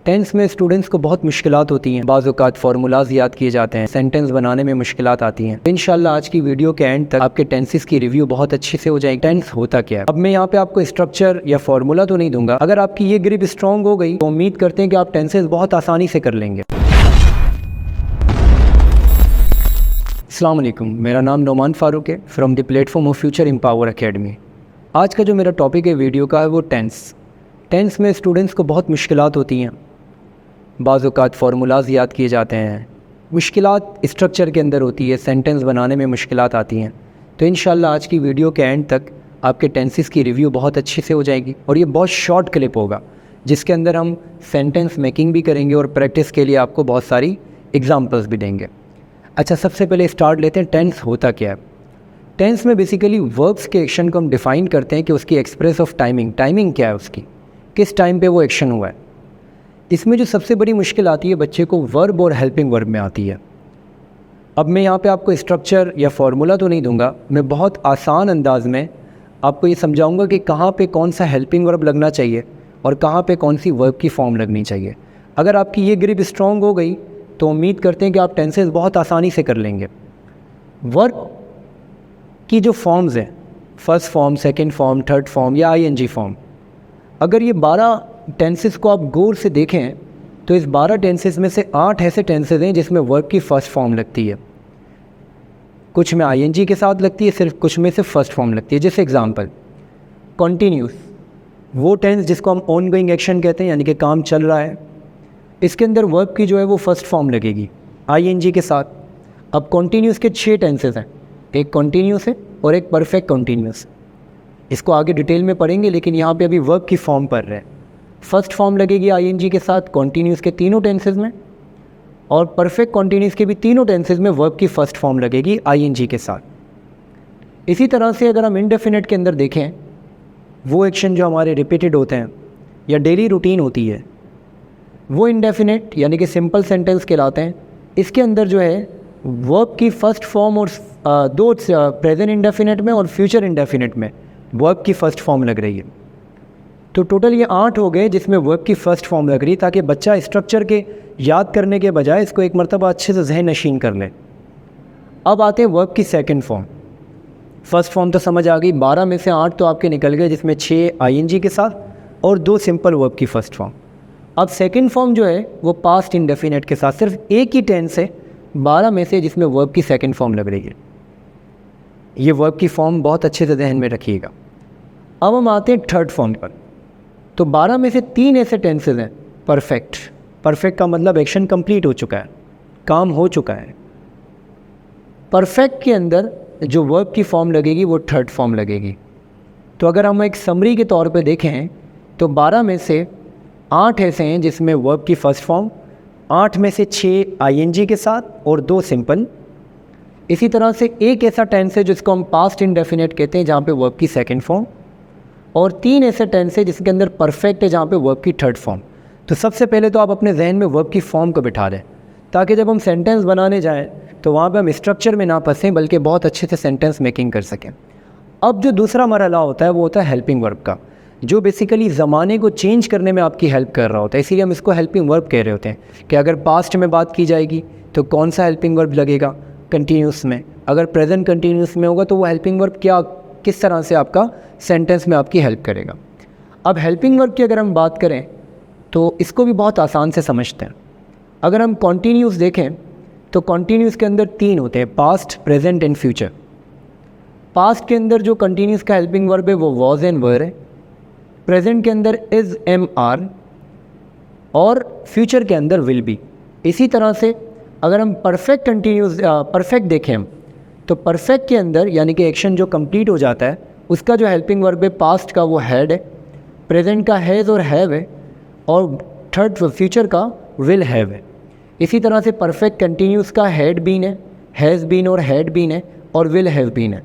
Tense में students को बहुत मुश्किलात होती हैं। बाज़ औक़ात फार्मूलाज याद किए जाते हैं, सेंटेंस बनाने में मुश्किलात आती हैं। इंशाल्लाह आज की वीडियो के एंड तक आपके टेंसेस की रिव्यू बहुत अच्छे से हो जाएगी। टेंस होता क्या है, अब मैं यहाँ पे आपको स्ट्रक्चर या फार्मूला तो नहीं दूंगा। अगर आपकी ये ग्रिप स्ट्रॉन्ग हो गई तो उम्मीद करते हैं कि आप टेंसेस बहुत आसानी से कर लेंगे। अस्सलाम वालेकुम, मेरा नाम नोमान फ़ारूक है from the platform of future empower academy. आज का जो मेरा टॉपिक है वीडियो का है वो टेंस में स्टूडेंट्स को बहुत मुश्किलात होती हैं। बाज़ औक़ात फार्मूलाज याद किए जाते हैं, मुश्किलात स्ट्रक्चर के अंदर होती है, सेंटेंस बनाने में मुश्किलात आती हैं। तो इंशाल्लाह आज की वीडियो के एंड तक आपके टेंसेस की रिव्यू बहुत अच्छे से हो जाएगी और ये बहुत शॉर्ट क्लिप होगा जिसके अंदर हम सेंटेंस मेकिंग भी करेंगे और प्रैक्टिस के लिए आपको बहुत सारी एग्जांपल्स भी देंगे। अच्छा, सबसे पहले स्टार्ट लेते हैं, टेंस होता क्या है। टेंस में बेसिकली वर्ब्स के एक्शन को हम डिफ़ाइन करते हैं कि उसकी एक्सप्रेस ऑफ टाइमिंग क्या है, उसकी किस टाइम पे वो एक्शन हुआ है। इसमें जो सबसे बड़ी मुश्किल आती है बच्चे को वर्ब और हेल्पिंग वर्ब में आती है। अब मैं यहाँ पे आपको स्ट्रक्चर या फार्मूला तो नहीं दूंगा, मैं बहुत आसान अंदाज में आपको ये समझाऊंगा कि कहाँ पे कौन सा हेल्पिंग वर्ब लगना चाहिए और कहाँ पे कौन सी वर्ब की फॉर्म लगनी चाहिए। अगर आपकी ये ग्रिप स्ट्रॉन्ग हो गई तो उम्मीद करते हैं कि आप टेंसेस बहुत आसानी से कर लेंगे। वर्ब की जो फॉर्म्स हैं, first form, second form, third form या आईएनजी फॉर्म, अगर ये 12 टेंसेस को आप गौर से देखें तो इस 12 टेंसेस में से 8 ऐसे टेंसेस हैं जिसमें वर्ब की फ़र्स्ट फॉर्म लगती है, कुछ में आईएनजी के साथ लगती है, सिर्फ कुछ में से फर्स्ट फॉर्म लगती है। जैसे एग्जांपल, कॉन्टीन्यूस, वो टेंस जिसको हम ऑनगोइंग एक्शन कहते हैं, यानी कि काम चल रहा है, इसके अंदर वर्ब की जो है वो फर्स्ट फॉर्म लगेगी आईएनजी के साथ। अब कॉन्टीन्यूस के 6 टेंसेस हैं, एक कॉन्टीन्यूस है और एक परफेक्ट कॉन्टीन्यूस। इसको आगे डिटेल में पढ़ेंगे, लेकिन यहाँ पे अभी वर्ब की फॉर्म पढ़ रहे हैं। फर्स्ट फॉर्म लगेगी आईएनजी के साथ कॉन्टीन्यूस के तीनों टेंसेस में, और परफेक्ट कॉन्टीन्यूस के भी तीनों टेंसेस में वर्ब की फ़र्स्ट फॉर्म लगेगी आईएनजी के साथ। इसी तरह से अगर हम इंडेफिनिट के अंदर देखें, वो एक्शन जो हमारे रिपीटेड होते हैं या डेली रूटीन होती है, वो इंडेफिनिट यानी कि सिंपल सेंटेंस कहलाते हैं। इसके अंदर जो है वर्ब की फ़र्स्ट फॉर्म और दो प्रेजेंट इंडेफिनिट में और फ्यूचर इंडेफिनिट में वर्ब की फ़र्स्ट फॉर्म लग रही है। तो टोटल ये 8 हो गए जिसमें वर्ब की फ़र्स्ट फॉर्म लग रही, ताकि बच्चा स्ट्रक्चर के याद करने के बजाय इसको एक मरतबा अच्छे से जहन नशीन कर ले। अब आते हैं वर्ब की सेकंड फॉर्म। फर्स्ट फॉर्म तो समझ आ गई, 12 में से 8 तो आपके निकल गए, जिसमें 6 आईएनजी के साथ और 2 सिंपल वर्ब की फ़र्स्ट फॉर्म। अब सेकंड फॉर्म जो है वो पास्ट इंडेफिनिट के साथ, सिर्फ एक ही टेंस है 12 में से जिसमें वर्ब की सेकंड फॉर्म लग रही है। ये वर्ब की फॉर्म बहुत अच्छे से जहन में रखिएगा। अब हम आते हैं थर्ड फॉर्म पर। तो 12 में से 3 ऐसे टेंसेस हैं परफेक्ट का मतलब एक्शन कंप्लीट हो चुका है, काम हो चुका है। परफेक्ट के अंदर जो वर्ब की फॉर्म लगेगी वो थर्ड फॉर्म लगेगी। तो अगर हम एक समरी के तौर पे देखें तो 12 में से 8 ऐसे हैं जिसमें वर्ब की फ़र्स्ट फॉर्म, 8 में से 6 आईएनजी के साथ और 2 सिंपल। इसी तरह से एक ऐसा टेंस है जिसको हम पास्ट इंडेफिनिट कहते हैं, जहाँ पे वर्ब की सेकंड फॉर्म, और 3 ऐसे टेंस है जिसके अंदर परफेक्ट है जहाँ पे वर्ब की थर्ड फॉर्म। तो सबसे पहले तो आप अपने जहन में वर्ब की फॉर्म को बिठा दें, ताकि जब हम सेंटेंस बनाने जाएं तो वहाँ पे हम स्ट्रक्चर में ना फंसें बल्कि बहुत अच्छे से सेंटेंस मेकिंग कर सकें। अब जो दूसरा मरहला होता है वो होता है हेल्पिंग वर्ब का, जो बेसिकली ज़माने को चेंज करने में आपकी हेल्प कर रहा होता है। इसीलिए हम इसको हेल्पिंग वर्ब कह रहे होते हैं कि अगर पास्ट में बात की जाएगी तो कौन सा हेल्पिंग वर्ब लगेगा कंटिन्यूस में, अगर प्रेजेंट कंटिन्यूस में होगा तो वो हेल्पिंग वर्ब किस तरह से आपका सेंटेंस में आपकी हेल्प करेगा। अब हेल्पिंग वर्ब की अगर हम बात करें तो इसको भी बहुत आसान से समझते हैं। अगर हम कॉन्टीन्यूस देखें तो कॉन्टीन्यूस के अंदर 3 होते हैं, past, present and future. Past के अंदर जो कंटिन्यूस का हेल्पिंग वर्ब है वो वॉज एंड वर है, प्रेजेंट के अंदर इज़, एम, आर, और फ्यूचर के अंदर विल बी। इसी तरह से अगर हम परफेक्ट देखें हम, तो परफेक्ट के अंदर यानी कि एक्शन जो कंप्लीट हो जाता है उसका जो हेल्पिंग वर्ब है पास्ट का वो हैड है, प्रेजेंट का हैज़ और हैव है, और थर्ड फ्यूचर का विल हैव है। इसी तरह से परफेक्ट कंटिन्यूस का हैड बीन है, हैज़ बीन और हैड बीन है, और विल हैव बीन है।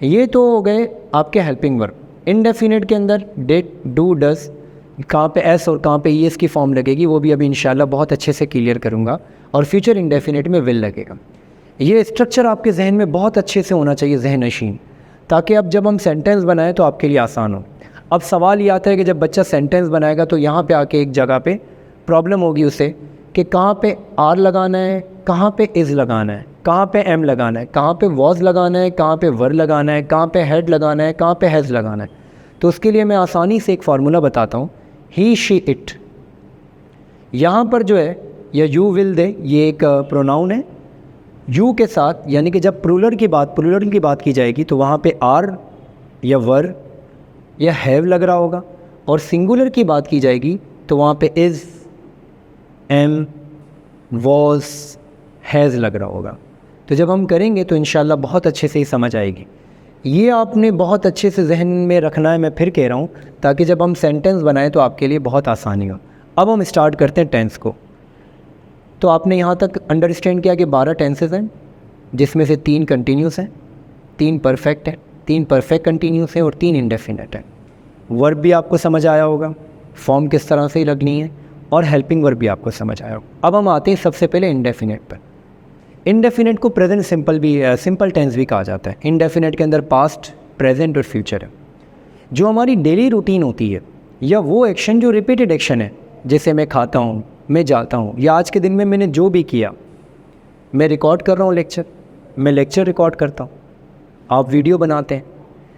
ये तो हो गए आपके हेल्पिंग वर्ब। इंडेफिनिट के अंदर डिड, डू, डज, कहाँ पे एस और कहाँ पे ईएस की फॉर्म लगेगी वो भी अभी इंशाल्लाह बहुत अच्छे से क्लियर करूँगा, और फ्यूचर इंडेफिनिट में विल लगेगा। ये स्ट्रक्चर आपके जहन में बहुत अच्छे से होना चाहिए, जहन नशीन, ताकि अब जब हम सेंटेंस बनाएं तो आपके लिए आसान हो। अब सवाल ये आता है कि जब बच्चा सेंटेंस बनाएगा तो यहाँ पे आके एक जगह पे प्रॉब्लम होगी उसे कि कहाँ पे आर लगाना है, कहाँ पे इज़ लगाना है, कहाँ पे एम लगाना है, कहाँ पे वॉज लगाना है, कहाँ पे वर लगाना है, कहाँ पे हैड लगाना है, कहाँ पे हैज़ लगाना है। तो उसके लिए मैं आसानी से एक फार्मूला बताता हूँ, ही शी इट। यहाँ पर जो है या यू विल दे, ये एक प्रोनाउन है। यू के साथ यानी कि जब प्लूरल की बात की जाएगी तो वहाँ पे आर या वर या हैव लग रहा होगा, और सिंगुलर की बात की जाएगी तो वहाँ पे इज़, एम, वॉज, हैज़ लग रहा होगा। तो जब हम करेंगे तो इंशाल्लाह बहुत अच्छे से ही समझ आएगी। ये आपने बहुत अच्छे से जहन में रखना है, मैं फिर कह रहा हूँ, ताकि जब हम सेंटेंस बनाएं तो आपके लिए बहुत आसानी हो। अब हम स्टार्ट करते हैं टेंस को। तो आपने यहाँ तक अंडरस्टैंड किया कि 12 टेंसेस हैं, जिसमें से 3 कंटिन्यूस हैं, 3 परफेक्ट हैं, 3 परफेक्ट कंटिन्यूस हैं और 3 इंडेफिनिट हैं। वर्ब भी आपको समझ आया होगा, फॉर्म किस तरह से लगनी है, और हेल्पिंग वर्ब भी आपको समझ आया होगा। अब हम आते हैं सबसे पहले इंडेफिनिट पर। इंडेफिनिट को प्रेजेंट सिंपल टेंस भी कहा जाता है। इंडेफिनिट के अंदर पास्ट, प्रेजेंट और फ्यूचर है। जो हमारी डेली रूटीन होती है या वो एक्शन जो रिपीटेड एक्शन है, जैसे मैं खाता हूँ, मैं जाता हूँ, या आज के दिन में मैंने जो भी किया, मैं रिकॉर्ड कर रहा हूँ लेक्चर, मैं लेक्चर रिकॉर्ड करता हूँ, आप वीडियो बनाते हैं,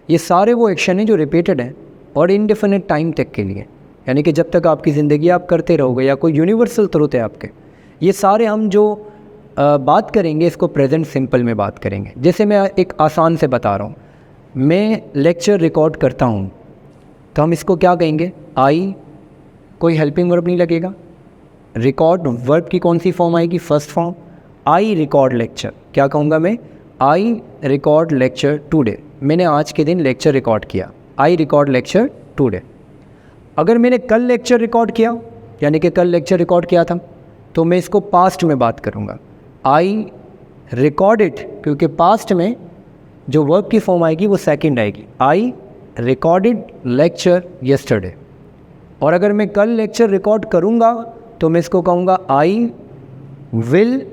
ये सारे वो एक्शन हैं जो रिपीटेड हैं और इनडेफिनिट टाइम तक के लिए, यानी कि जब तक आपकी ज़िंदगी आप करते रहोगे, या कोई यूनिवर्सल ट्रुथ है आपके। ये सारे हम जो बात करेंगे इसको प्रेजेंट सिंपल में बात करेंगे। जैसे मैं एक आसान से बता रहा हूँ, मैं लेक्चर रिकॉर्ड करता हूँ, तो हम इसको क्या कहेंगे, आई, कोई हेल्पिंग वर्ब नहीं लगेगा। रिकॉर्ड वर्ब की कौन सी फॉर्म आएगी, first form. I record lecture, क्या कहूँगा मैं, आई रिकॉर्ड लेक्चर टुडे, मैंने आज के दिन लेक्चर रिकॉर्ड किया, आई रिकॉर्ड लेक्चर टुडे। अगर मैंने कल लेक्चर रिकॉर्ड किया, यानी कि कल लेक्चर रिकॉर्ड किया था, तो मैं इसको पास्ट में बात करूँगा, आई रिकॉर्डेड, क्योंकि पास्ट में जो वर्ब की फॉर्म आएगी वो सेकंड आएगी, आई रिकॉर्डेड लेक्चर यस्टरडे। और अगर मैं कल लेक्चर रिकॉर्ड करूँगा तो मैं इसको कहूँगा आई विल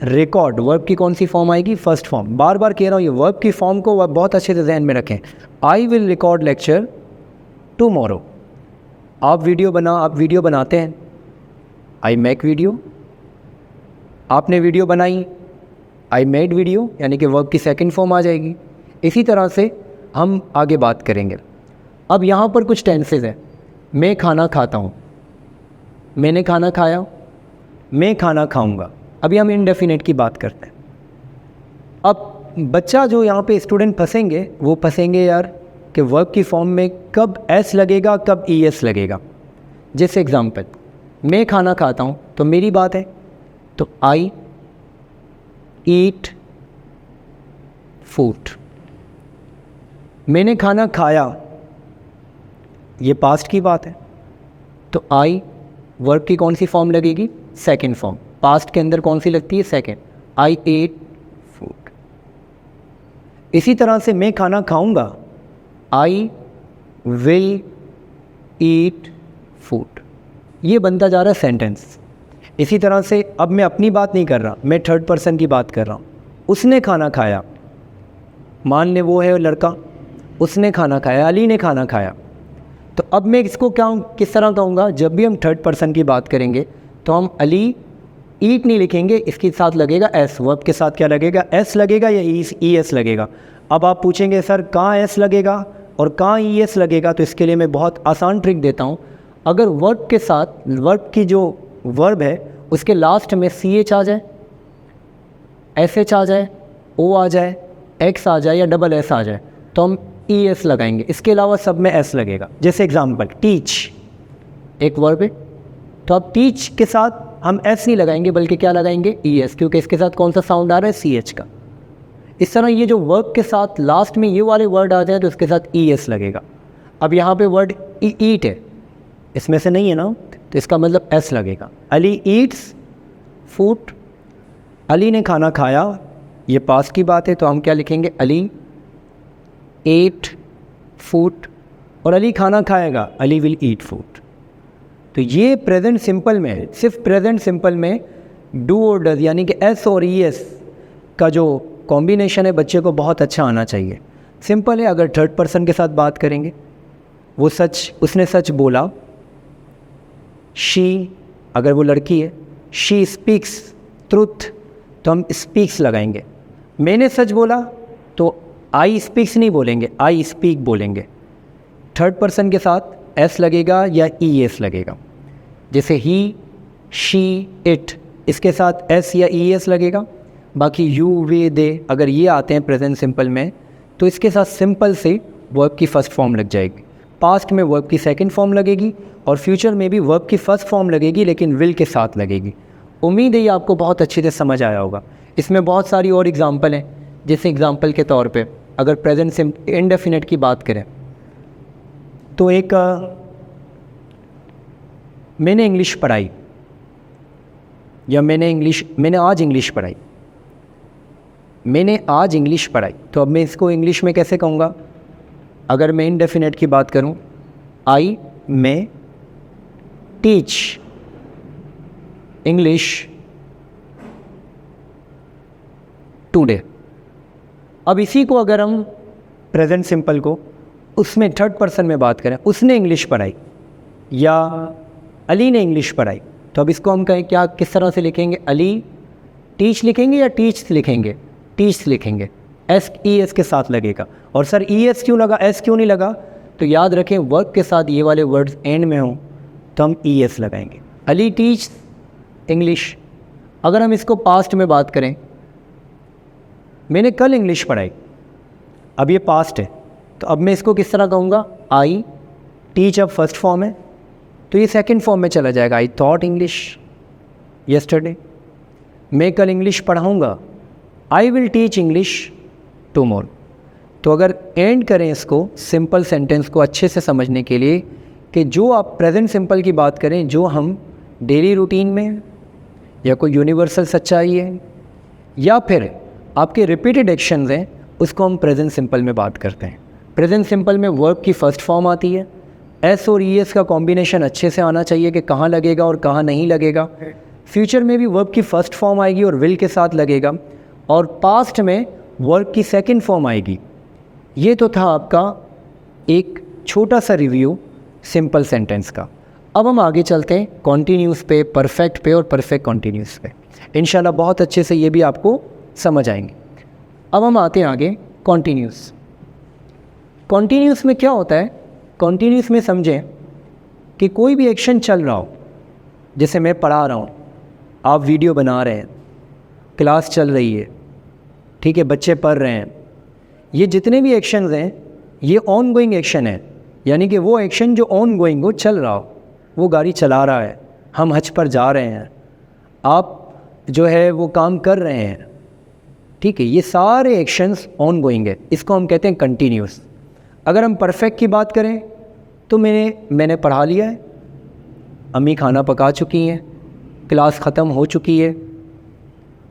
रिकॉर्ड, वर्ब की कौन सी फॉर्म आएगी, फर्स्ट फॉर्म। बार बार कह रहा हूँ, ये वर्ब की फॉर्म को बहुत अच्छे से ध्यान में रखें। I will record lecture tomorrow. आप वीडियो बनाते हैं, आई मेक वीडियो। आपने वीडियो बनाई, आई मेड वीडियो, यानी कि वर्ब की सेकंड फॉर्म आ जाएगी। इसी तरह से हम आगे बात करेंगे। अब यहाँ पर कुछ टेंसेस है, मैं खाना खाता हूँ, मैंने खाना खाया, मैं खाना खाऊंगा। अभी हम इनडेफिनिट की बात करते हैं। अब बच्चा जो यहाँ पे स्टूडेंट फंसेंगे, वो फंसेंगे यार कि वर्ब की फॉर्म में कब एस लगेगा, कब ई एस लगेगा। जैसे एग्जांपल, मैं खाना खाता हूँ तो मेरी बात है, तो आई ईट फूड। मैंने खाना खाया, ये पास्ट की बात है, तो आई वर्ब की कौन सी फॉर्म लगेगी, सेकंड फॉर्म। पास्ट के अंदर कौन सी लगती है, सेकंड, आई एट फूड। इसी तरह से मैं खाना खाऊंगा, आई विल ईट फूड। ये बनता जा रहा है सेंटेंस। इसी तरह से अब मैं अपनी बात नहीं कर रहा, मैं थर्ड पर्सन की बात कर रहा हूँ। उसने खाना खाया, मान ले वो है लड़का, उसने खाना खाया, अली ने खाना खाया। तो अब मैं इसको किस तरह कहूँगा, जब भी हम थर्ड पर्सन की बात करेंगे तो हम अली ईट नहीं लिखेंगे, इसके साथ लगेगा एस। वर्ब के साथ क्या लगेगा, एस लगेगा या ई एस लगेगा। अब आप पूछेंगे सर कहाँ एस लगेगा और कहाँ ई एस लगेगा, तो इसके लिए मैं बहुत आसान ट्रिक देता हूँ। अगर वर्ब के साथ, वर्ब की जो वर्ब है उसके लास्ट में सी एच आ जाए, एस एच आ जाए, ओ आ जाए, एक्स आ जाए या डबल एस आ जाए, तो हम ई एस लगाएंगे। इसके अलावा सब में एस लगेगा। जैसे एग्जांपल, टीच एक वर्ब है, तो अब टीच के साथ हम एस नहीं लगाएंगे बल्कि क्या लगाएंगे, ई एस, क्योंकि इसके साथ कौन सा साउंड आ रहा है, सी एच का। इस तरह ये जो वर्ब के साथ लास्ट में ये वाले वर्ड आ जाए तो इसके साथ ई एस लगेगा। अब यहाँ पे वर्ड ईट है, इसमें से नहीं है ना, तो इसका मतलब एस लगेगा। अली ईट्स फूड, अली ने खाना खाया, ये पास्ट की बात है, तो हम क्या लिखेंगे, अली एट फूड। और अली खाना खाएगा, अली विल ईट फूड। तो ये प्रेजेंट सिंपल में है। सिर्फ प्रेजेंट सिंपल में डू और डज यानी कि एस और ई एस का जो कॉम्बिनेशन है बच्चे को बहुत अच्छा आना चाहिए। सिंपल है। अगर थर्ड पर्सन के साथ बात करेंगे, वो सच, उसने सच बोला, शी अगर वो लड़की है, शी स्पीक्स ट्रुथ, तो हम स्पीक्स लगाएंगे। मैंने सच बोला तो आई स्पीक्स नहीं बोलेंगे, आई स्पीक बोलेंगे। थर्ड पर्सन के साथ एस लगेगा या ई एस लगेगा। जैसे ही, शी, इट, इसके साथ एस या ई एस लगेगा। बाकी यू, वे, दे अगर ये आते हैं प्रेजेंट सिंपल में, तो इसके साथ सिंपल से वर्ब की फ़र्स्ट फॉर्म लग जाएगी। पास्ट में वर्ब की सेकंड फॉर्म लगेगी और फ्यूचर में भी वर्ब की फ़र्स्ट फॉर्म लगेगी, लेकिन विल के साथ लगेगी। उम्मीद है ये आपको बहुत अच्छे से समझ आया होगा। इसमें बहुत सारी और एग्जांपल हैं। जैसे एग्जांपल के तौर पे अगर प्रेजेंट सिंपल इंडेफिनिट की बात करें तो एक मैंने इंग्लिश पढ़ाई या मैंने आज इंग्लिश पढ़ाई, मैंने आज इंग्लिश पढ़ाई, तो अब मैं इसको इंग्लिश में कैसे कहूँगा? अगर मैं इंडेफिनिट की बात करूँ, आई मे टीच इंग्लिश टुडे। अब इसी को अगर हम प्रेजेंट सिंपल को उसमें थर्ड पर्सन में बात करें, उसने इंग्लिश पढ़ाई या अली ने इंग्लिश पढ़ाई, तो अब इसको हम कहें क्या, किस तरह से लिखेंगे? अली टीच लिखेंगे या टीच लिखेंगे? टीच लिखेंगे, एस ई एस के साथ लगेगा। और सर ई एस क्यों लगा, एस क्यों नहीं लगा? तो याद रखें वर्ब के साथ ये वाले वर्ड्स एंड में हों तो हम ई एस लगाएंगे। Ali teach English. अगर हम इसको पास्ट में बात करें, मैंने कल इंग्लिश पढ़ाई, अब ये पास्ट है, तो अब मैं इसको किस तरह कहूँगा? आई टीच अब फर्स्ट फॉर्म है तो ये सेकंड फॉर्म में चला जाएगा, आई थॉट इंग्लिश यस्टरडे। मैं कल इंग्लिश पढ़ाऊँगा, I will teach English tomorrow. तो अगर एंड करें इसको सिंपल सेंटेंस को अच्छे से समझने के लिए कि जो आप प्रेजेंट सिंपल की बात करें, जो हम डेली रूटीन में या कोई यूनिवर्सल सच्चाई है या फिर आपके रिपीटेड एक्शंस हैं, उसको हम प्रेजेंट सिंपल में बात करते हैं। प्रेजेंट सिंपल में वर्ब की फ़र्स्ट फॉर्म आती है, एस और ई एस का कॉम्बिनेशन अच्छे से आना चाहिए कि कहाँ लगेगा और कहाँ नहीं लगेगा। फ्यूचर में भी वर्ब की फ़र्स्ट फॉर्म आएगी और विल के साथ लगेगा, और पास्ट में वर्ब की सेकंड फॉर्म आएगी। ये तो था आपका एक छोटा सा रिव्यू सिंपल सेंटेंस का। अब हम आगे चलते हैं कॉन्टीन्यूस पे, परफेक्ट पे और परफेक्ट कॉन्टीन्यूस पे। इंशाल्लाह बहुत अच्छे से ये भी आपको समझ आएंगे। अब हम आते हैं आगे कॉन्टीन्यूस। कॉन्टीन्यूस में क्या होता है? कॉन्टीन्यूस में समझें कि कोई भी एक्शन चल रहा हो, जैसे मैं पढ़ा रहा हूँ, आप वीडियो बना रहे हैं, क्लास चल रही है, ठीक है, बच्चे पढ़ रहे हैं, ये जितने भी एक्शंस हैं ये ऑन गोइंग एक्शन है। यानी कि वो एक्शन जो ऑन गोइंग हो, चल रहा हो, वो गाड़ी चला रहा है, हम हज पर जा रहे हैं, आप जो है वो काम कर रहे हैं, ठीक है, ये सारे एक्शंस ऑन गोइंग है, इसको हम कहते हैं कंटिन्यूस। अगर हम परफेक्ट की बात करें तो मैंने पढ़ा लिया है, अम्मी खाना पका चुकी हैं, क्लास ख़त्म हो चुकी है,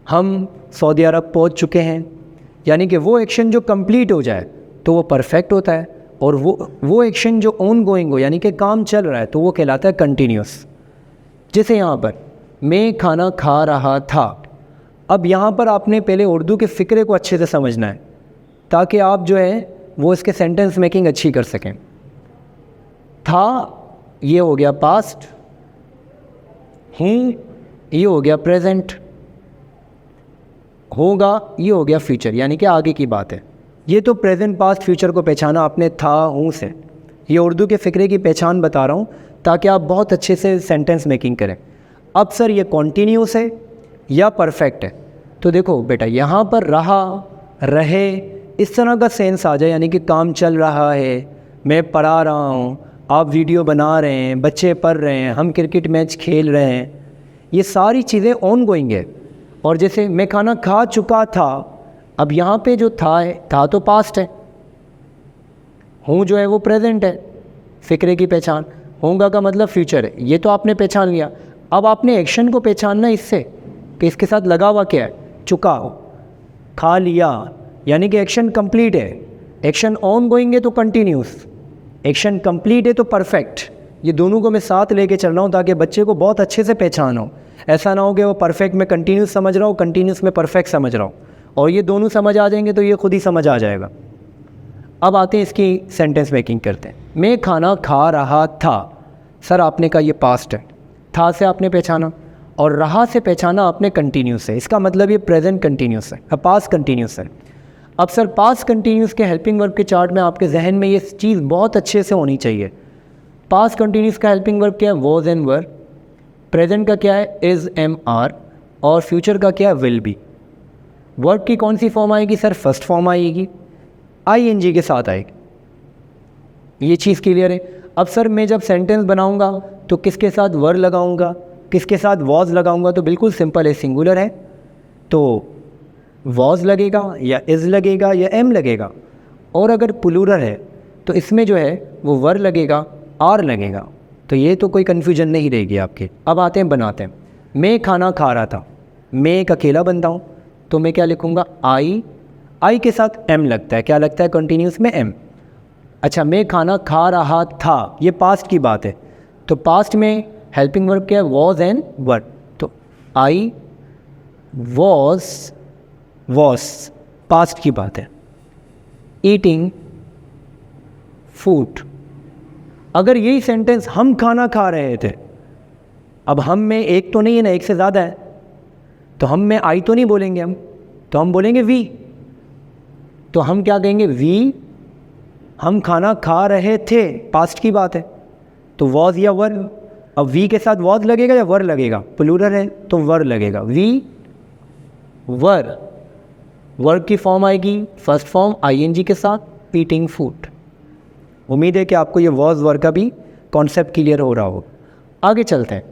हम सऊदी अरब पहुंच चुके हैं। यानी कि वो एक्शन जो कंप्लीट हो जाए तो वो परफेक्ट होता है, और वो एक्शन जो ऑन गोइंग हो, यानी कि काम चल रहा है, तो वो कहलाता है कंटिन्यूस। जैसे यहाँ पर मैं खाना खा रहा था। अब यहाँ पर आपने पहले उर्दू के फ़िक्रे को अच्छे से समझना है ताकि आप जो है वो इसके सेंटेंस मेकिंग अच्छी कर सकें। था ये हो गया पास्ट, हूँ ये हो गया प्रेजेंट, होगा ये हो गया फ्यूचर, यानी कि आगे की बात है। ये तो प्रेजेंट पास्ट फ्यूचर को पहचाना आपने था हूँ से। ये उर्दू के फ़िक्रे की पहचान बता रहा हूँ ताकि आप बहुत अच्छे से सेंटेंस मेकिंग करें। अब सर ये कॉन्टीन्यूस है या परफेक्ट है? तो देखो बेटा, यहाँ पर रहा, रहे, इस तरह का सेंस आ जाए, यानी कि काम चल रहा है, मैं पढ़ा रहा हूँ, आप वीडियो बना रहे हैं, बच्चे पढ़ रहे हैं, हम क्रिकेट मैच खेल रहे हैं, ये सारी चीज़ें ऑन गोइंग है। और जैसे मैं खाना खा चुका था, अब यहाँ पे जो था तो पास्ट है, हूँ जो है वो प्रेजेंट है, फ़िक्रे की पहचान, होगा का मतलब फ्यूचर है, ये तो आपने पहचान लिया। अब आपने एक्शन को पहचानना इससे कि इसके साथ लगा हुआ क्या है, चुका हो, खा लिया, यानी कि एक्शन कंप्लीट है। एक्शन ऑन गोइंग है तो कंटिन्यूस, एक्शन कंप्लीट है तो परफेक्ट। ये दोनों को मैं साथ लेके चल रहा हूँ ताकि बच्चे को बहुत अच्छे से पहचान हो। ऐसा ना हो कि वो परफेक्ट में कंटिन्यूस समझ रहा हो, कंटिन्यूस में परफेक्ट समझ रहा हो, और ये दोनों समझ आ जाएंगे तो ये खुद ही समझ आ जाएगा। अब आते हैं इसकी सेंटेंस मेकिंग करते हैं। मैं खाना खा रहा था। सर आपने कहा ये पास्ट है, था से आपने पहचाना, और रहा से पहचाना आपने कंटिन्यूस है। इसका मतलब ये प्रेजेंट कंटिन्यूस है, पास्ट कंटिन्यूस है। अब सर पास्ट कंटिन्यूस के हेल्पिंग वर्ब के चार्ट में आपके जहन में ये चीज़ बहुत अच्छे से होनी चाहिए। पास्ट कंटिन्यूस का हेल्पिंग वर्ब क्या है? Was and were. प्रेजेंट का क्या है? Is, am, are. और फ्यूचर का क्या है? Will be. वर्ब की कौन सी फॉर्म आएगी सर? फर्स्ट फॉर्म आएगी, ING के साथ आएगी। ये चीज़ क्लियर है। अब सर मैं जब सेंटेंस बनाऊंगा तो किसके साथ वर लगाऊंगा, किसके साथ वॉज लगाऊंगा? तो बिल्कुल सिंपल है, सिंगुलर है तो वॉज लगेगा या इज़ लगेगा या एम लगेगा। और अगर प्लूरल है तो इसमें जो है वो वर लगेगा, आर लगेगा। तो ये तो कोई कन्फ्यूजन नहीं रहेगी आपके। अब आते हैं बनाते हैं। मैं खाना खा रहा था, मैं एक अकेला बंदा हूँ, तो मैं क्या लिखूँगा? आई के साथ एम लगता है। क्या लगता है कंटिन्यूस में? एम। अच्छा, मैं खाना खा रहा था, ये पास्ट की बात है, तो पास्ट में हेल्पिंग वर्ब क्या है? वॉज एंड वर। तो आई वॉज पास्ट की बात है। Eating food. अगर यही सेंटेंस हम खाना खा रहे थे, अब हम में एक तो नहीं है ना, एक से ज़्यादा है, तो हम में आई तो नहीं बोलेंगे हम, तो हम बोलेंगे वी। तो हम क्या कहेंगे? वी हम खाना खा रहे थे, पास्ट की बात है, तो वॉज या वर। अब वी के साथ वॉज लगेगा या वर लगेगा? प्लूरल है तो वर लगेगा। We were. वर्ब की फॉर्म आएगी फर्स्ट फॉर्म ING के साथ, ईटिंग फूड। उम्मीद है कि आपको ये वॉज वर का भी कॉन्सेप्ट क्लियर हो रहा हो। आगे चलते हैं।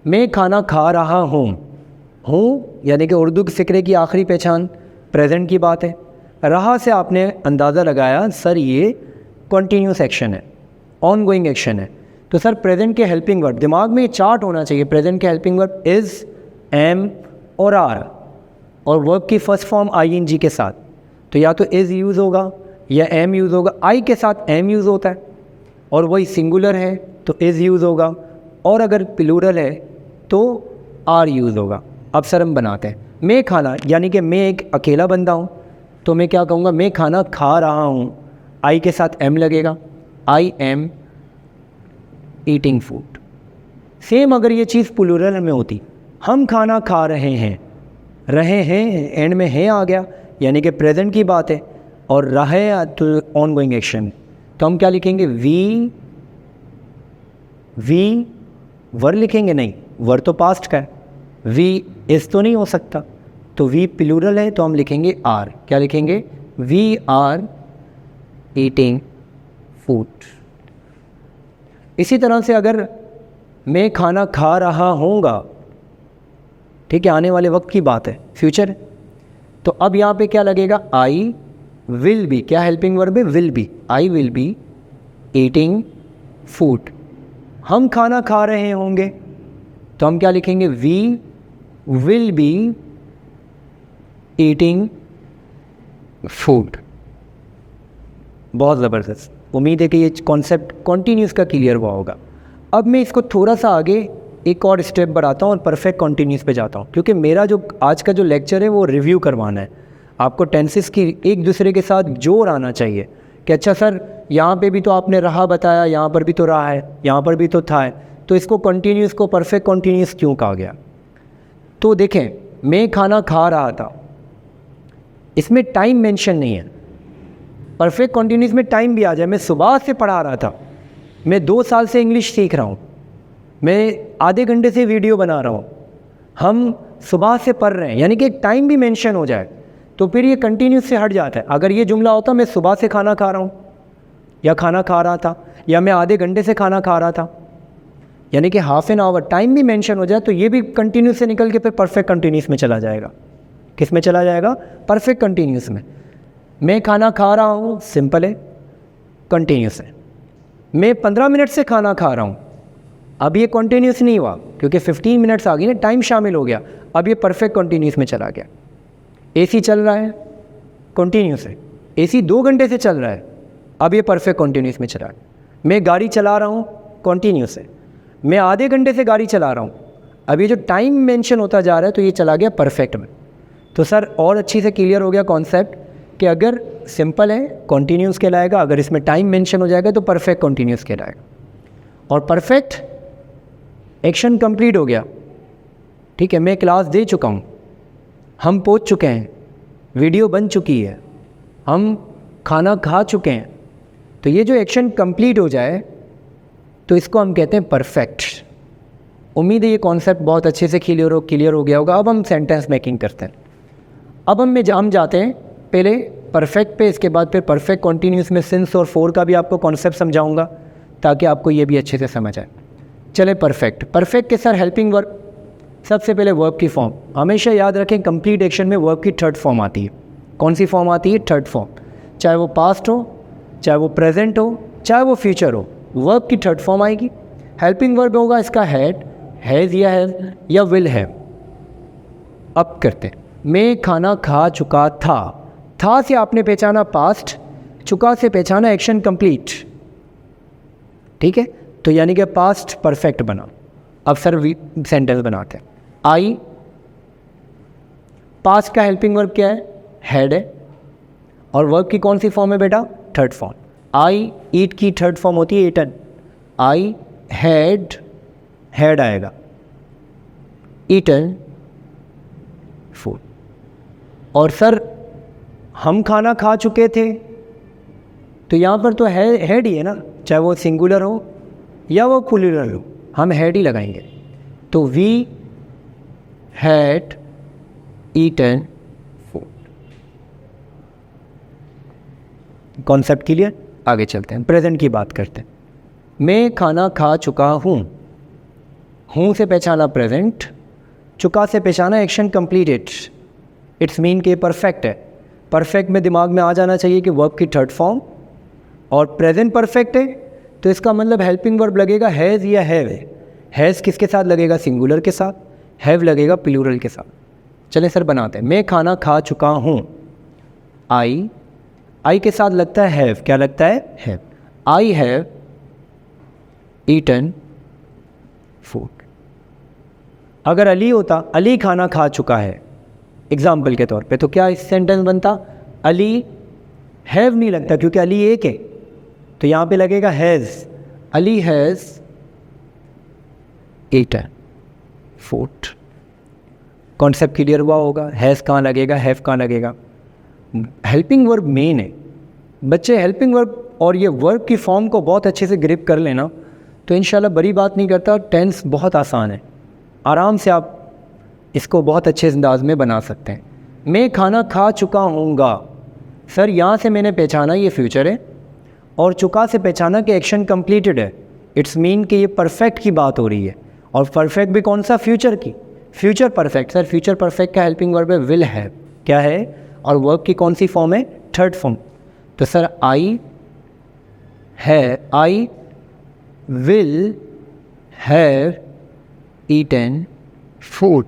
मैं खाना खा रहा हूँ यानी कि उर्दू के फ़िक्रे की आखिरी पहचान प्रेजेंट की बात है। रहा से आपने अंदाज़ा लगाया सर ये कॉन्टीन्यूस एक्शन है, ऑन गोइंग एक्शन है। तो सर प्रेजेंट के हेल्पिंग वर्ब, दिमाग में ये चार्ट होना चाहिए। प्रेजेंट के हेल्पिंग वर्ब इज़, एम और आर, और वर्ब की फर्स्ट फॉर्म ING के साथ। तो या तो इज़ यूज़ होगा या एम यूज़ होगा। आई के साथ एम यूज़ होता है, और वही सिंगुलर है तो इज़ यूज़ होगा, और अगर प्लूरल है तो आर यूज़ होगा। अब सर हम बनाते हैं। मैं खाना यानी कि मैं एक अकेला बंदा हूँ, तो मैं क्या कहूँगा? मैं खाना खा रहा हूँ, आई के साथ एम लगेगा, I am eating food. Same अगर ये चीज़ प्लूरल में होती, हम खाना खा रहे हैं एंड में है आ गया, यानी कि प्रेजेंट की बात है, और रहे तो ऑन गोइंग एक्शन, तो हम क्या लिखेंगे? वी वर लिखेंगे? नहीं, वर तो पास्ट का है, वी इस तो नहीं हो सकता, तो वी प्लूरल है तो हम लिखेंगे आर। क्या लिखेंगे? We are eating food. इसी तरह से अगर मैं खाना खा रहा होऊंगा, ठीक है, आने वाले वक्त की बात है, फ्यूचर है, तो अब यहाँ पे क्या लगेगा? I will be. क्या हेल्पिंग वर्ब है? Will be. I will be eating food. हम खाना खा रहे होंगे, तो हम क्या लिखेंगे? We will be eating food. बहुत ज़बरदस्त। उम्मीद है कि ये कॉन्सेप्ट कॉन्टीन्यूस का क्लियर हुआ होगा। अब मैं इसको थोड़ा सा आगे एक और स्टेप बढ़ाता हूँ और परफेक्ट कॉन्टीन्यूस पे जाता हूँ, क्योंकि मेरा जो आज का जो लेक्चर है वो रिव्यू करवाना है। आपको टेंसेस की एक दूसरे के साथ जोड़ आना चाहिए कि अच्छा सर यहाँ पे भी तो आपने रहा बताया, यहाँ पर भी तो रहा है, यहाँ पर भी तो था है, तो इसको कॉन्टीन्यूस को परफेक्ट कॉन्टीन्यूस क्यों कहा गया? तो देखें, मैं खाना खा रहा था, इसमें टाइम मेंशन नहीं है। परफेक्ट कॉन्टीन्यूस में टाइम भी आ जाए। मैं सुबह से पढ़ा रहा था, मैं 2 साल से इंग्लिश सीख रहा हूँ, मैं आधे घंटे से वीडियो बना रहा हूँ, हम सुबह से पढ़ रहे हैं, यानी कि एक टाइम भी मेंशन हो जाए तो फिर ये कंटिन्यूस से हट जाता है। अगर ये जुमला होता मैं सुबह से खाना खा रहा हूँ, या खाना खा रहा था, या मैं आधे घंटे से खाना खा रहा था, यानी कि हाफ एन आवर टाइम भी मेंशन हो जाए, तो ये भी कंटिन्यूस से निकल के फिर परफेक्ट कंटिन्यूस में चला जाएगा। किस में चला जाएगा? परफेक्ट कंटिन्यूस में। मैं खाना खा रहा हूँ सिंपल है, कंटिन्यूस है। मैं 15 मिनट से खाना खा रहा हूँ, अब ये कंटिन्यूस नहीं हुआ क्योंकि 15 मिनट्स आ गई ना, टाइम शामिल हो गया, अब ये परफेक्ट कंटिन्यूस में चला गया। एसी चल रहा है, कंटिन्यूस है। एसी 2 घंटे से चल रहा है, अब ये परफेक्ट कंटिन्यूस में चला गया। मैं गाड़ी चला रहा हूँ, कंटिन्यूस है। मैं आधे घंटे से गाड़ी चला रहा हूँ, अब ये जो टाइम मेंशन होता जा रहा है तो ये चला गया परफेक्ट में। तो सर और अच्छी से क्लियर हो गया कॉन्सेप्ट कि अगर सिंपल है कॉन्टीन्यूस कहलाएगा, अगर इसमें टाइम मेंशन हो जाएगा तो परफेक्ट कॉन्टीन्यूस कहलाएगा। और परफेक्ट एक्शन कंप्लीट हो गया, ठीक है, मैं क्लास दे चुका हूँ, हम पहुँच चुके हैं, वीडियो बन चुकी है, हम खाना खा चुके हैं। तो ये जो एक्शन कंप्लीट हो जाए तो इसको हम कहते हैं परफेक्ट। उम्मीद है ये कॉन्सेप्ट बहुत अच्छे से क्लियर हो गया होगा। अब हम सेंटेंस मेकिंग करते हैं। अब हम जाते हैं पहले परफेक्ट पे, इसके बाद फिर परफेक्ट कॉन्टीन्यूस में सिंस और फॉर का भी आपको कॉन्सेप्ट समझाऊंगा ताकि आपको ये भी अच्छे से समझ आए। चले परफेक्ट के साथ हेल्पिंग वर्ब। सबसे पहले वर्ब की फॉर्म हमेशा याद रखें, कंप्लीट एक्शन में वर्ब की थर्ड फॉर्म आती है। कौन सी फॉर्म आती है? Third form. चाहे वो पास्ट हो, चाहे वो प्रेजेंट हो, चाहे वो फ्यूचर हो, वर्ब की थर्ड फॉर्म आएगी। हेल्पिंग वर्ब होगा इसका हैड, हैज़ या विल हैव। अब करते हैं, मैं खाना खा चुका था से आपने पहचाना पास्ट, चुका से पहचाना एक्शन कंप्लीट, ठीक है, तो यानी कि पास्ट परफेक्ट बना। अब सर सेंटेंस बनाते हैं। आई, पास्ट का हेल्पिंग वर्ब क्या है? हैड है, और वर्ब की कौन सी फॉर्म है बेटा? Third form. आई ईट की थर्ड फॉर्म होती है ईटन। आई हैड आएगा, ईटन फूड। और सर हम खाना खा चुके थे, तो यहाँ पर तो हैड ही है ना, चाहे वो सिंगुलर हो या वो प्लूरल हो, हम हैड ही लगाएंगे। तो we had eaten food. Concept clear? आगे चलते हैं, प्रेजेंट की बात करते हैं। मैं खाना खा चुका हूँ से पहचाना प्रेजेंट, चुका से पहचाना एक्शन कंप्लीटेड। इट्स मीन के परफेक्ट है। परफेक्ट में दिमाग में आ जाना चाहिए कि वर्ब की थर्ड फॉर्म, और प्रेजेंट परफेक्ट है तो इसका मतलब हेल्पिंग वर्ब लगेगा हैज़ या हैव। हैज़ किसके साथ लगेगा? सिंगुलर के साथ। हैव लगेगा प्लूरल के साथ। चलें सर बनाते हैं। मैं खाना खा चुका हूँ, आई के साथ लगता है हैव। क्या लगता है? Have. I have eaten food. अगर अली होता, अली खाना खा चुका है एग्जाम्पल के तौर पे, तो क्या इस सेंटेंस बनता? अली हैव नहीं लगता क्योंकि अली एक है, तो यहाँ पे लगेगा has. Ali has eaten food. Concept clear हुआ होगा? हैज़ कहाँ लगेगा, हैव कहाँ लगेगा? हेल्पिंग वर्ब मेन है बच्चे। हेल्पिंग वर्ब और ये वर्ब की फॉर्म को बहुत अच्छे से ग्रिप कर लेना तो इंशाल्लाह बड़ी बात नहीं करता। टेंस बहुत आसान है, आराम से आप इसको बहुत अच्छे अंदाज में बना सकते हैं। मैं खाना खा चुका हूँगा, सर यहाँ से मैंने पहचाना ये फ्यूचर है, और चुका से पहचाना कि एक्शन कंप्लीटेड है। इट्स मीन कि ये परफेक्ट की बात हो रही है, और परफेक्ट भी कौन सा? फ्यूचर की। Future perfect. Sir future perfect का हेल्पिंग वर्ब है विल हैव। क्या है? और वर्ब की कौन सी फॉर्म है? Third form. तो sir I will have eaten food.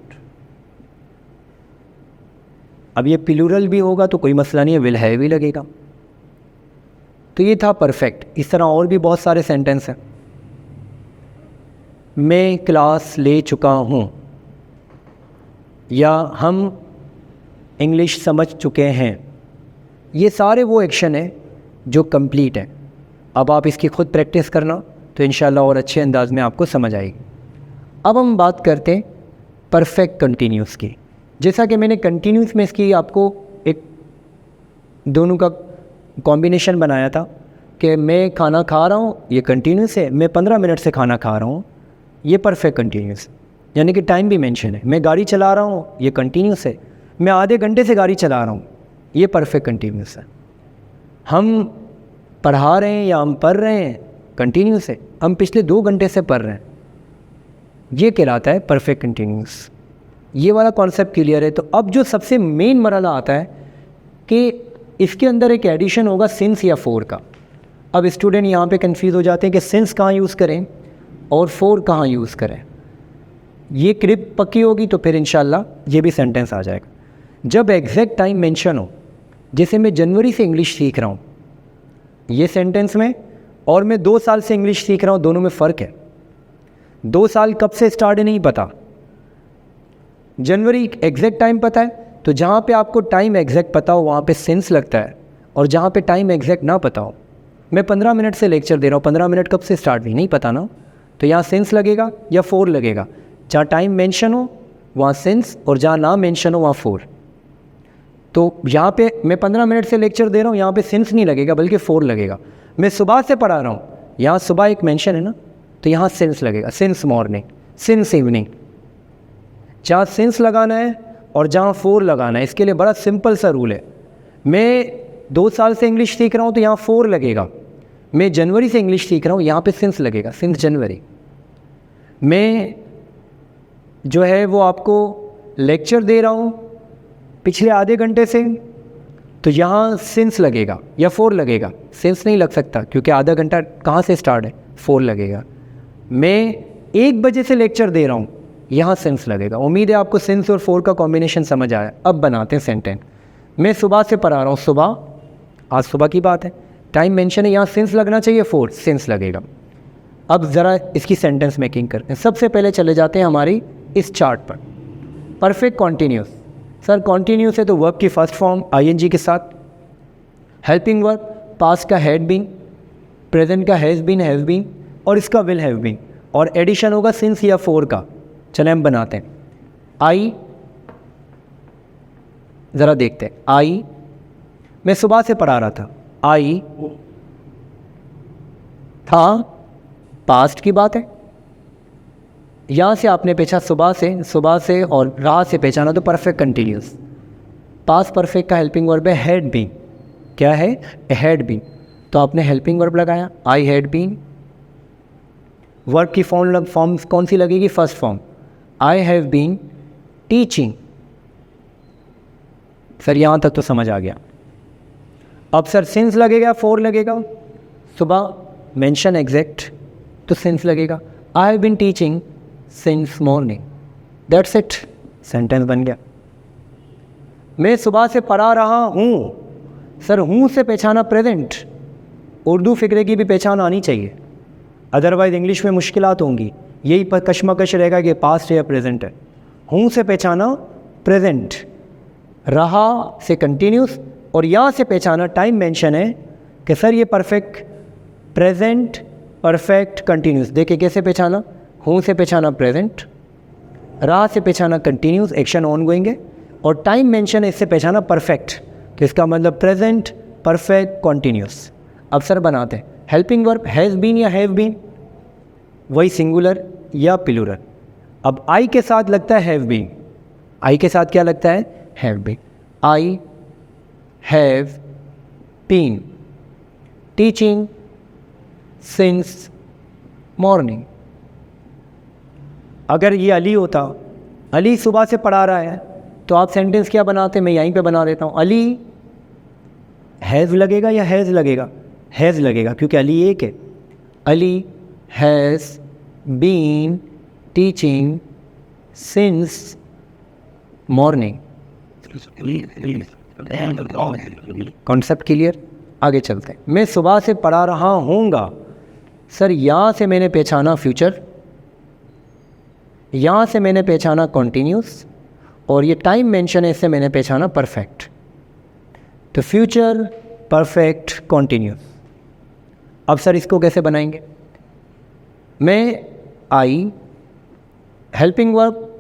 अब ये प्लूरल भी होगा तो कोई मसला नहीं है, विल हैव ही लगेगा। तो ये था परफेक्ट। इस तरह और भी बहुत सारे सेंटेंस हैं। मैं क्लास ले चुका हूँ, या हम इंग्लिश समझ चुके हैं। ये सारे वो एक्शन है जो कंप्लीट हैं। अब आप इसकी खुद प्रैक्टिस करना तो इंशाल्लाह और अच्छे अंदाज में आपको समझ आएगी। अब हम बात करते हैं परफेक्ट कंटिन्यूस की। जैसा कि मैंने कंटिन्यूस में इसकी आपको एक दोनों का कॉम्बिनेशन बनाया था कि मैं खाना खा रहा हूँ, ये कंटिन्यूस है। मैं 15 मिनट से खाना खा रहा हूँ, ये परफेक्ट कंटिन्यूस, यानी कि टाइम भी मेंशन है। मैं गाड़ी चला रहा हूँ, ये कंटिन्यूस है। मैं आधे घंटे से गाड़ी चला रहा हूँ, ये परफेक्ट कंटिन्यूस है। हम पढ़ा रहे हैं या हम पढ़ रहे हैं, कंटिन्यूस है। हम पिछले 2 घंटे से पढ़ रहे हैं, ये कहलाता है परफेक्ट कंटिन्यूस। ये वाला कॉन्सेप्ट क्लियर है। तो अब जो सबसे मेन मरहला आता है कि इसके अंदर एक एडिशन होगा सिंस या फोर का। अब स्टूडेंट यहाँ पे कंफ्यूज हो जाते हैं कि सिंस कहाँ यूज़ करें और फोर कहाँ यूज़ करें। ये क्रिप पक्की होगी तो फिर इंशाल्लाह ये भी सेंटेंस आ जाएगा। जब एग्जैक्ट टाइम मेंशन हो, जैसे मैं जनवरी से इंग्लिश सीख रहा हूँ ये सेंटेंस में, और मैं 2 साल से इंग्लिश सीख रहा हूँ, दोनों में फ़र्क है। 2 साल कब से स्टार्ट है नहीं पता, जनवरी एग्जैक्ट टाइम पता है। तो जहाँ पे आपको टाइम एग्जैक्ट पता हो वहाँ पे सिंस लगता है, और जहाँ पे टाइम एग्जैक्ट ना पता हो, मैं 15 मिनट से लेक्चर दे रहा हूँ, 15 मिनट कब से स्टार्ट हुई नहीं पता ना, तो तो यहाँ सिंस लगेगा या फोर लगेगा। जहाँ टाइम मेंशन हो वहाँ सिंस, और जहाँ ना मेंशन हो वहाँ फोर। तो यहाँ पे मैं 15 मिनट से लेक्चर दे रहा हूँ, यहाँ पे सिंस नहीं लगेगा बल्कि फोर लगेगा। मैं सुबह से पढ़ा रहा हूँ, यहाँ सुबह एक मेंशन है ना, तो यहाँ सिंस लगेगा, सिंस मॉर्निंग, सिंस इवनिंग। जहाँ सिंस लगाना है और जहाँ फोर लगाना है, इसके लिए बड़ा सिंपल सा रूल है। मैं 2 साल से इंग्लिश सीख रहा हूँ तो यहाँ फोर लगेगा। मैं जनवरी से इंग्लिश सीख रहा हूँ, यहाँ पे सिंस लगेगा, सिंस जनवरी। मैं जो है वो आपको लेक्चर दे रहा हूँ पिछले आधे घंटे से, तो यहाँ सिंस लगेगा या फोर लगेगा। सिंस नहीं लग सकता क्योंकि आधा घंटा कहाँ से स्टार्ट है, फोर लगेगा। मैं 1 बजे से लेक्चर दे रहा हूँ, यहाँ सिंस लगेगा। उम्मीद है आपको सिंस और फोर का कॉम्बिनेशन समझ आया। अब बनाते हैं सेंटेंस। मैं सुबह से पढ़ा रहा हूँ, सुबह, आज सुबह की बात है, टाइम मेंशन है, यहाँ सिंस लगना चाहिए, फोर, सिंस लगेगा। अब ज़रा इसकी सेंटेंस मेकिंग करते हैं। सबसे पहले चले जाते हैं हमारी इस चार्ट पर। परफेक्ट कॉन्टीन्यूस, सर कॉन्टीन्यूस है तो वर्ब की फर्स्ट फॉर्म आईएनजी के साथ, हेल्पिंग वर्ब पास्ट का हैड बीन, प्रेजेंट का हैज़ बीन और इसका विल हैव बीन, और एडिशन होगा सिंस या फोर का। चले हम बनाते हैं। आई, ज़रा देखते हैं। आई, मैं सुबह से पढ़ा रहा था, आई था, पास्ट की बात है। यहाँ से आपने पहचाना सुबह से और रात से पहचाना तो परफेक्ट कंटिन्यूस। पास्ट परफेक्ट का हेल्पिंग वर्ब है हैड बीन, क्या है, हैड बीन, तो आपने हेल्पिंग वर्ब लगाया, आई हैड बीन। वर्ब की फॉर्म कौन सी लगेगी, first form, I have been teaching. Sir यहाँ तक तो समझ आ गया। अब सर सिंस लगेगा, फोर लगेगा, सुबह मेंशन एग्जैक्ट तो सिंस लगेगा, I have been teaching since morning, that's it, sentence बन गया। मैं सुबह से पढ़ा रहा हूँ, सर हूँ से पहचाना प्रेजेंट, उर्दू फिक्रे की भी पहचान आनी चाहिए, अदरवाइज इंग्लिश में मुश्किलात होंगी। यही पर कशमकश रहेगा कि पास्ट है या प्रेजेंट है। हूँ से पहचाना प्रेजेंट, रहा से कंटिन्यूस, और यहाँ से पहचाना टाइम मेंशन है कि सर ये परफेक्ट प्रेजेंट परफेक्ट कंटिन्यूस। देखिए कैसे पहचाना, हूँ से पहचाना प्रेजेंट, रहा से पहचाना कंटिन्यूस, एक्शन ऑन गोइंग है, और टाइम मेंशन है इससे पहचाना परफेक्ट, तो इसका मतलब प्रेजेंट परफेक्ट कंटिन्यूस। अब सर बनाते हैं। हेल्पिंग वर्ब हैज़ बीन या हैव बीन, वही सिंगुलर या प्लूरल। अब आई के साथ लगता है हैव बीन, आई के साथ क्या लगता है, have been. I have been teaching since morning. अगर ये अली होता, अली सुबह से पढ़ा रहा है, तो आप सेंटेंस क्या बनाते, मैं यहीं पे बना देता हूँ। अली हैज़ लगेगा या हैज़ लगेगा, हैज़ लगेगा क्योंकि अली एक है। Ali has been teaching since morning. Concept clear, आगे चलते हैं। मैं सुबह से पढ़ा रहा हूँगा, सर यहाँ से मैंने पहचाना फ्यूचर, यहाँ से मैंने पहचाना कॉन्टीन्यूस, और ये टाइम मेंशन है इससे मैंने पहचाना परफेक्ट, तो फ्यूचर परफेक्ट कॉन्टीन्यूस। अब सर इसको कैसे बनाएंगे, मैं I helping verb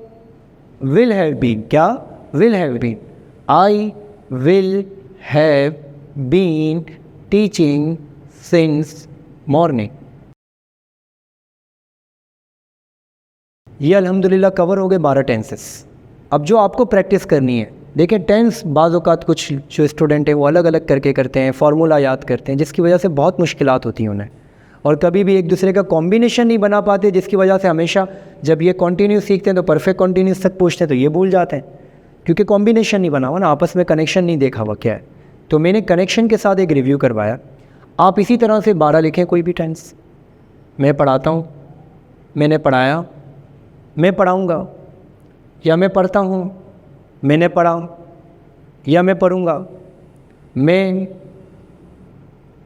will have been, क्या, will have been, I will have been teaching since morning. ये अल्हम्दुलिल्लाह कवर हो गए 12 टेंसेस। अब जो आपको प्रैक्टिस करनी है, देखिए टेंस बाज़ औक़ात कुछ जो स्टूडेंट हैं वो अलग अलग करके करते हैं, फार्मूला याद करते हैं, जिसकी वजह से बहुत मुश्किलात होती हैं उन्हें, और कभी भी एक दूसरे का कॉम्बिनेशन नहीं बना पाते, जिसकी वजह से हमेशा जब ये कॉन्टीन्यूस सीखते हैं तो परफेक्ट कॉन्टीन्यूस तक पूछते हैं तो ये भूल जाते हैं, क्योंकि कॉम्बिनेशन नहीं बना हुआ ना, आपस में कनेक्शन नहीं देखा हुआ क्या है। तो मैंने कनेक्शन के साथ एक रिव्यू करवाया। आप इसी तरह से 12 लिखें कोई भी टेंस। मैं पढ़ाता हूँ, मैंने पढ़ाया, मैं पढ़ाऊँगा, या मैं पढ़ता हूँ, मैंने पढ़ा, या मैं पढ़ूँगा, मैं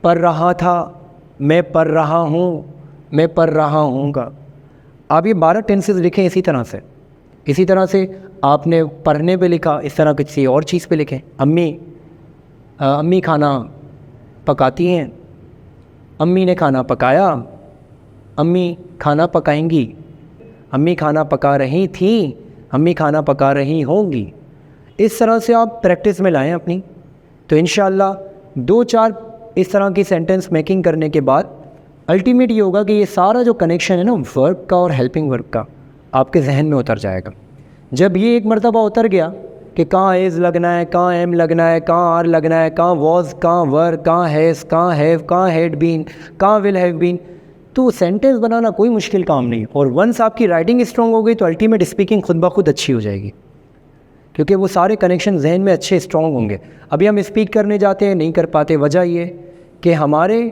पढ़ रहा था, मैं पढ़ रहा हूँ, मैं पढ़ रहा हूँगा। आप ये 12 टेंसेस लिखें इसी तरह से। इसी तरह से आपने पढ़ने पे लिखा, इस तरह किसी और चीज़ पे लिखें। अम्मी खाना पकाती हैं, अम्मी ने खाना पकाया, अम्मी खाना पकाएंगी, अम्मी खाना पका रही थी, अम्मी खाना पका रही होंगी। इस तरह से आप प्रैक्टिस में लाएं अपनी, तो इंशाल्लाह 2-4 इस तरह की सेंटेंस मेकिंग करने के बाद अल्टीमेट ये होगा कि ये सारा जो कनेक्शन है ना वर्ब का और हेल्पिंग वर्ब का, आपके जहन में उतर जाएगा। जब ये एक मरतबा उतर गया कि कहाँ इज़ लगना है, कहाँ एम लगना है, कहाँ आर लगना है, कहाँ वॉज, कहाँ वर, कहाँ हैज़, कहाँ हैव, कहाँ हैड बीन, कहाँ विल हैव बीन, तो सेंटेंस बनाना कोई मुश्किल काम नहीं। और वंस आपकी राइटिंग स्ट्रॉन्ग हो गई तो अल्टीमेट स्पीकिंग खुद ब खुद अच्छी हो जाएगी, क्योंकि वो सारे कनेक्शन जहन में अच्छे स्ट्रॉन्ग होंगे। अभी हम स्पीक करने जाते हैं, नहीं कर पाते, वजह ये कि हमारे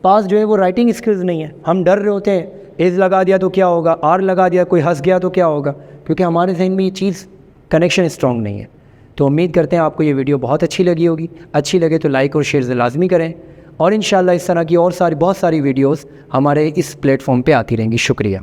पास जो है वो राइटिंग स्किल्स नहीं है। हम डर रहे होते हैं, इज़ लगा दिया तो क्या होगा, आर लगा दिया, कोई हंस गया तो क्या होगा, क्योंकि हमारे जहन में ये चीज़ कनेक्शन स्ट्रॉन्ग नहीं है। तो उम्मीद करते हैं आपको ये वीडियो बहुत अच्छी लगी होगी। अच्छी लगे तो लाइक और शेयर लाजमी करें, और इंशाल्लाह इस तरह की और बहुत सारी वीडियोस हमारे इस प्लेटफॉर्म पे आती रहेंगी। शुक्रिया।